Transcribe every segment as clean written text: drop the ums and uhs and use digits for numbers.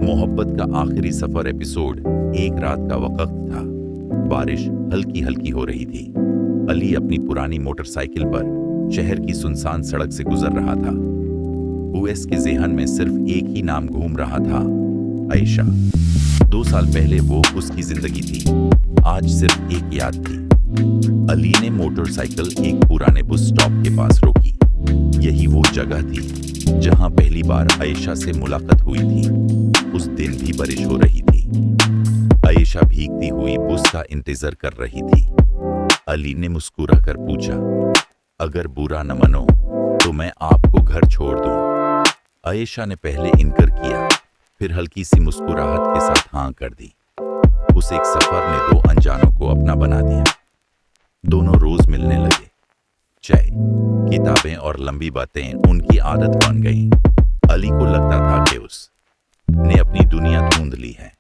मोहब्बत का आखिरी सफर एपिसोड। एक रात का वक्त था। बारिश हल्की हल्की हो रही थी। अली अपनी पुरानी मोटरसाइकिल पर शहर की सुनसान सड़क से गुजर रहा था। उवैस के ज़हन में सिर्फ एक ही नाम घूम रहा था, आयशा। 2 साल पहले वो उसकी जिंदगी थी, आज सिर्फ एक याद थी। अली ने मोटरसाइकिल एक पुराने बस स्टॉप के पास रोकी। यही वो जगह थी जहां पहली बार आयशा से मुलाकात हुई थी। उस दिन भी बारिश हो रही थी। आयशा भीगती हुई बस का इंतजार कर रही थी। अली ने मुस्कुरा कर पूछा, अगर बुरा न मानो तो मैं आपको घर छोड़ दूं। आयशा ने पहले इनकार किया, फिर हल्की सी मुस्कुराहट के साथ हाँ कर दी। उस एक सफर ने 2 अनजानों को अपना बना दिया। दोनों रोज मिलने लगे। चाय, किताबें और लंबी बातें उनकी आदत बन गईं। अली को लगता था कि उसने अपनी दुनिया ढूंढ ली है,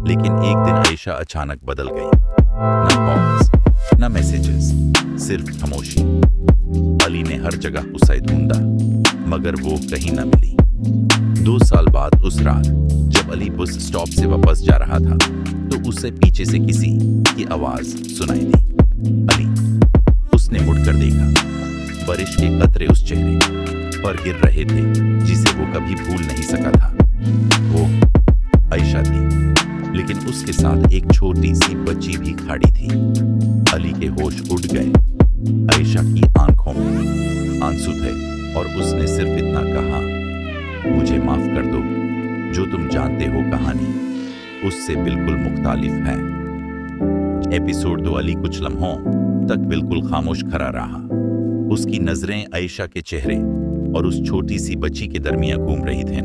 लेकिन एक दिन आयशा अचानक बदल गई। न कॉल्स, न मैसेजेस, सिर्फ खामोशी। अली ने हर जगह उसे ढूंढा, मगर वो कहीं न मिली। 2 साल बाद उस रात जब अली बस स्टॉप से वापस जा रहा था, तो उसे पीछे से किसी की आवाज सुनाई दी। अली उसने मुड़कर देखा। बारिश के कतरे उस चेहरे पर गिर रहे थे जिसे वो कभी भूल नहीं सका था। वो आयशा थी, लेकिन उसके साथ एक छोटी सी बच्ची भी खड़ी थी। अली के होश उड़ गए। आयशा की आंखों में आंसू थे और उसने सिर्फ इतना कहा, मुझे माफ कर दो। जो तुम जानते हो कहानी उससे बिल्कुल मुख्तालिफ है। एपिसोड 2। अली कुछ लम्हों तक बिल्कुल खामोश खड़ा रहा। उसकी नजरें आयशा के चेहरे और उस छोटी सी बच्ची के दरमियान घूम रही थीं।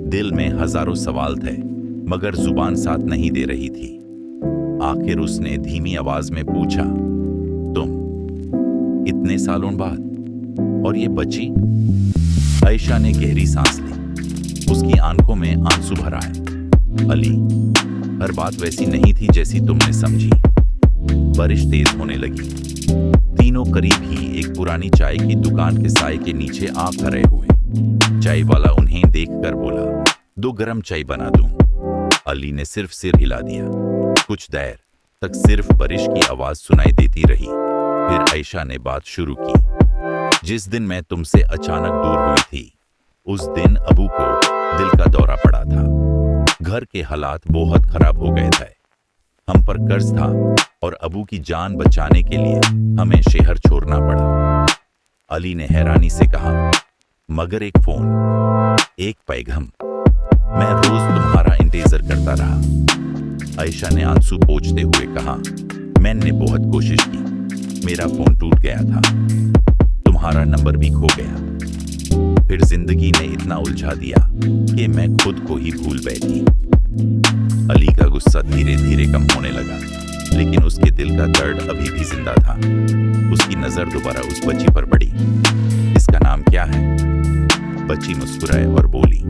दिल में हजारों सवाल थे, मगर जुबान साथ नहीं दे रही थी। आखिर उसने धीमी आवाज में पूछा, तुम इतने सालों बाद, और ये बच्ची? आयशा ने गहरी सांस ली। उसकी आंखों में आंसू भर आए। अली, हर बात वैसी नहीं थी जैसी तुमने समझी। बारिश तेज होने लगी। तीनों करीब ही एक पुरानी चाय की दुकान के साए के नीचे आ खड़े हुए। चाय वाला उन्हें देखकर बोला, 2 गरम चाय बना दूं। अली ने सिर्फ सिर हिला दिया। कुछ देर तक सिर्फ बारिश की आवाज सुनाई देती रही। फिर आयशा ने बात शुरू की, जिस दिन मैं तुमसे अचानक दूर हुई थी, उस दिन अबू को दिल का दौरा पड़ा था। घर के हालात बहुत खराब हो गए थे। हम पर कर्ज था और अबू की जान बचाने के लिए हमें शहर छोड़ना पड़ा। अली ने हैरानी से कहा, मगर एक फोन, एक पैगाम, मैं रोज तुम्हारा इंतजार करता रहा। आयशा ने आंसू पोंछते हुए कहा, मैंने बहुत कोशिश की, मेरा फोन टूट गया था, तुम्हारा नंबर भी खो गया। फिर जिंदगी ने इतना उलझा दिया कि मैं खुद को ही भूल बैठी। अली का गुस्सा धीरे धीरे कम होने लगा, लेकिन उसके दिल का दर्द अभी भी जिंदा था। उसकी नजर दोबारा उस बच्ची पर पड़ी। इसका नाम क्या है? बच्ची मुस्कुराए और बोली,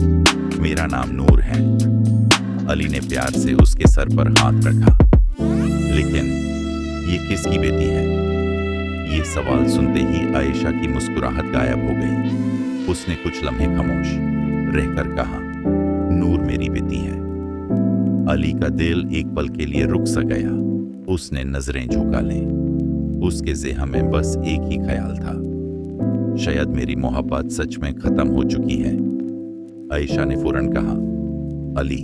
मेरा नाम नूर है। अली ने प्यार से उसके सर पर हाथ रखा। लेकिन ये किसकी बेटी है? ये सवाल सुनते ही आयशा की मुस्कुराहट गायब हो गई। उसने कुछ लम्हे खामोश रहकर कहा, नूर मेरी बेटी है। अली का दिल एक पल के लिए रुक सा गया। उसने नजरें झुका लें। उसके ज़हन में बस एक ही ख्याल था, शायद मेरी मोहब्बत सच में खत्म हो चुकी है। आयशा ने फौरन कहा, अली,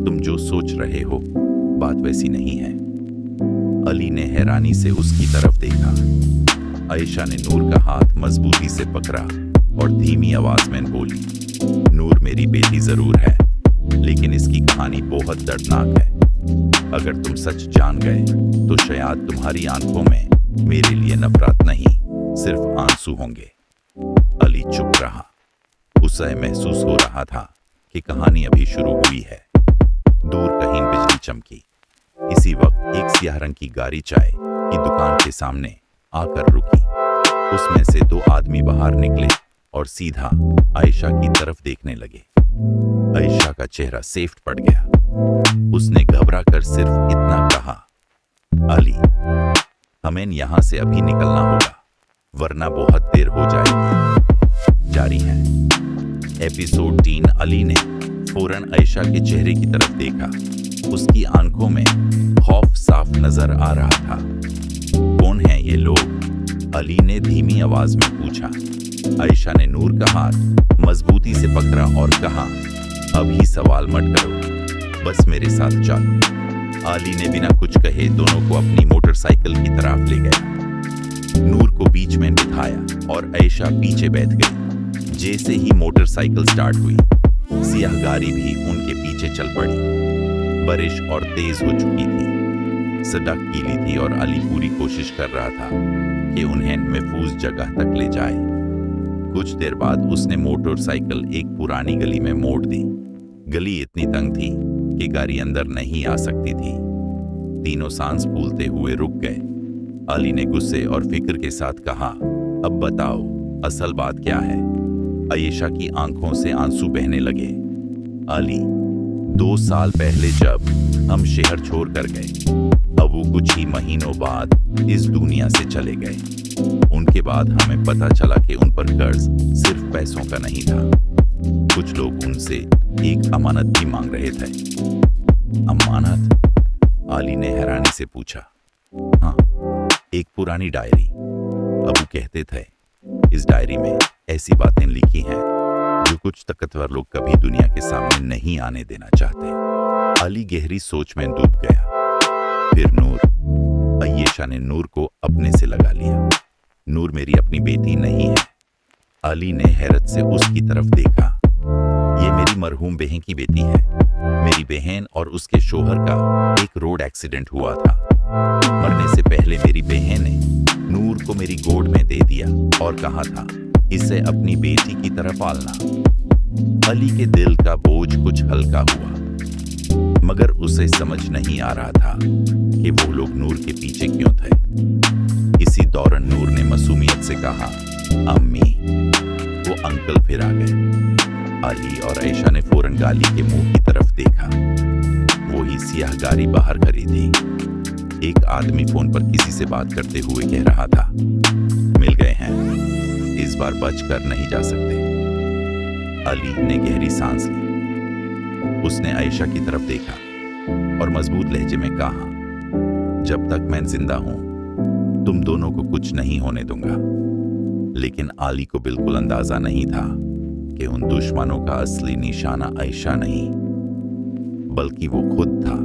तुम जो सोच रहे हो बात वैसी नहीं है। अली ने हैरानी से उसकी तरफ देखा। आयशा ने नूर का हाथ मजबूती से पकड़ा और धीमी आवाज में बोली, नूर मेरी बेटी जरूर है, लेकिन इसकी कहानी बहुत दर्दनाक है। अगर तुम सच जान गए तो शायद तुम्हारी आंखों में मेरे लिए नफरत नहीं, सिर्फ आंसू होंगे। अली चुप रहा। उसे महसूस हो रहा था कि कहानी अभी शुरू हुई है। दूर कहीं बिजली चमकी। इसी वक्त एक सियाह रंग की गाड़ी चाय की दुकान के सामने आकर रुकी। उसमें से 2 आदमी बाहर निकले और सीधा आयशा की तरफ देखने लगे। आयशा का चेहरा सेफ्ट पड़ गया। उसने घबरा कर सिर्फ इतना कहा, अली, हमें यहां से अभी निकलना होगा, वरना बहुत देर हो जाएगी। जारी है। एपिसोड 3। अली ने फौरन आयशा के चेहरे की तरफ देखा। उसकी आंखों में खौफ साफ नजर आ रहा था। कौन है ये लोग? अली ने धीमी आवाज में पूछा। आयशा ने नूर का हाथ मजबूती से पकड़ा और कहा, अभी सवाल मत करो, बस मेरे साथ चलो। अली ने बिना कुछ कहे दोनों को अपनी मोटरसाइकिल की तरफ ले गया। नूर को बीच में बिठाया और आयशा पीछे बैठ गई। जैसे ही मोटरसाइकिल स्टार्ट हुई, सियाह गाड़ी भी उनके पीछे चल पड़ी। बारिश और तेज हो चुकी थी, सड़क गीली थी और अली पूरी कोशिश कर रहा था कि उन्हें महफूज जगह तक ले जाए। कुछ देर बाद उसने मोटरसाइकिल एक पुरानी गली में मोड़ दी। गली इतनी तंग थी कि गाड़ी अंदर नहीं आ सकती थी। तीनों सांस फूलते हुए रुक गए। अली ने गुस्से और फिक्र के साथ कहा, अब बताओ असल बात क्या है? आयशा की आंखों से आंसू बहने लगे। अली, 2 साल पहले जब हम शहर छोड़ कर गए, अब वो कुछ ही महीनों बाद इस दुनिया से चले गए। उनके बाद हमें पता चला कि उन पर कर्ज सिर्फ पैसों का नहीं था। कुछ लोग उनसे एक अमानत भी मांग रहे थे। अमानत? अली ने हैरानी से पूछा। हाँ, एक पुरानी डायरी। अबू कहते थे इस डायरी में ऐसी बातें लिखी हैं जो कुछ ताकतवर लोग कभी दुनिया के सामने नहीं आने देना चाहते। अली गहरी सोच में डूब गया। फिर नूर। आयशा ने नूर को अपने से लगा लिया। नूर मेरी अपनी बेटी नहीं है। अली ने हैरत से उसकी तरफ देखा। ये मेरी मरहूम बहन की बेटी है। मेरी बहन और उसके शोहर का एक रोड एक्सीडेंट हुआ था। मरने से पहले मेरी बहन ने नूर को मेरी गोद में दे दिया और कहा था, इसे अपनी बेटी की तरह पालना। अली के दिल का बोझ कुछ हल्का हुआ, मगर उसे समझ नहीं आ रहा था कि वो लोग नूर के पीछे क्यों थे। इसी दौरान नूर ने मासूमियत से कहा, अम्मी। वो अंकल फिर आ गए। अली और आयशा ने फौरन गाड़ी के मुंह की तरफ देखा। वही सियाह गाड़ी बाहर खड़ी थी। एक आदमी फोन पर किसी से बात करते हुए कह रहा था, मिल गए हैं, इस बार बच कर नहीं जा सकते। अली ने गहरी सांस ली। उसने आयशा की तरफ देखा और मजबूत लहजे में कहा, जब तक मैं जिंदा हूं तुम दोनों को कुछ नहीं होने दूंगा। लेकिन अली को बिल्कुल अंदाजा नहीं था कि उन दुश्मनों का असली निशाना आयशा नहीं, बल्कि वो खुद था।